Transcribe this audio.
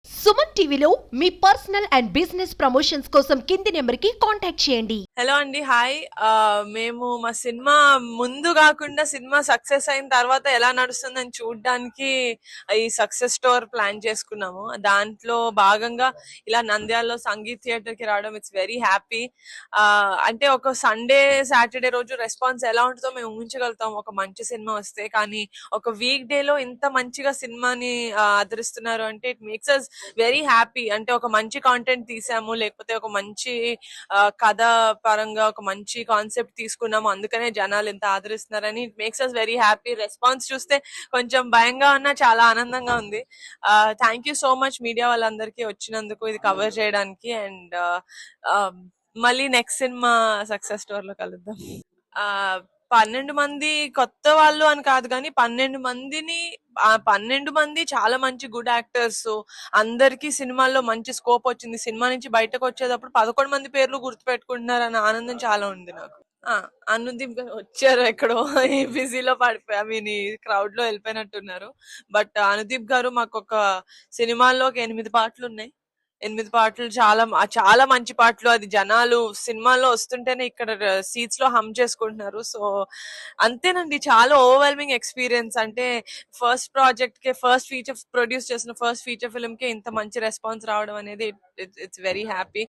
సుమన్ టీవీలో మీ personal and business promotions కోసం కింది నెంబర్కి కాంటాక్ట్ చేయండి. హలో అండి, హాయ్. మేము మా సినిమా ముందు కాకుండా సినిమా సక్సెస్ అయిన తర్వాత ఎలా నడుస్తుందని చూడడానికి ఈ సక్సెస్ స్టోర్ ప్లాన్ చేసుకున్నాము. దాంట్లో భాగంగా ఇలా నంద్యాలలో సంగీత్ థియేటర్ కి రావడం ఇట్స్ వెరీ హ్యాపీ. అంటే ఒక సండే సాటర్డే రోజు రెస్పాన్స్ ఎలా ఉంటుందో మేము ఊహించగలుగుతాం ఒక మంచి సినిమా వస్తే. కానీ ఒక వీక్ డే లో ఇంత మంచిగా సినిమాని ఆదరిస్తున్నారు అంటే it makes us very happy. అంటే ఒక మంచి కాంటెంట్ తీసాము, లేకపోతే ఒక మంచి కథ పరంగా ఒక మంచి కాన్సెప్ట్ తీసుకున్నాము, అందుకనే జనాలు ఇంత ఆదరిస్తున్నారని it makes us very happy. Response చూస్తే కొంచెం భయంగా ఉన్నా చాలా ఆనందంగా ఉంది. Thank you so much media వాళ్ళందరికీ వచ్చినందుకు ఇది కవర్ చేయడానికి. అండ్ మళ్ళీ నెక్స్ట్ సినిమా సక్సెస్ స్టోర్ లో కలుద్దాం. ఆ 12 మంది కొత్త వాళ్ళు అని కాదు కానీ 12 మంది చాలా మంచి గుడ్ యాక్టర్స్. అందరికి సినిమాల్లో మంచి స్కోప్ వచ్చింది. సినిమా నుంచి బయటకు వచ్చేటప్పుడు 11 మంది పేర్లు గుర్తు పెట్టుకుంటున్నారు అన్న ఆనందం చాలా ఉంది నాకు. ఆ అనుదీప్ గారు వచ్చారు ఎక్కడో ఈ బిజీలో పడిపోయి, ఐ మీన్ ఈ క్రౌడ్ లో వెళ్ళిపోయినట్టున్నారు. బట్ అనుదీప్ గారు మాకు ఒక సినిమాల్లో ఒక 8 పాటలు ఉన్నాయి. 8 పాటలు చాలా చాలా మంచి పాటలు. అది జనాలు సినిమాలో వస్తుంటేనే ఇక్కడ సీట్స్ లో హమ్ చేసుకుంటున్నారు. సో అంతేనండి, చాలా ఓవర్వెల్మింగ్ ఎక్స్పీరియన్స్. అంటే ఫస్ట్ ప్రాజెక్ట్ కే, ఫస్ట్ ఫీచర్ ప్రొడ్యూస్ చేసిన ఫస్ట్ ఫీచర్ ఫిల్మ్ కే ఇంత మంచి రెస్పాన్స్ రావడం అనేది ఇట్స్ వెరీ హ్యాపీ.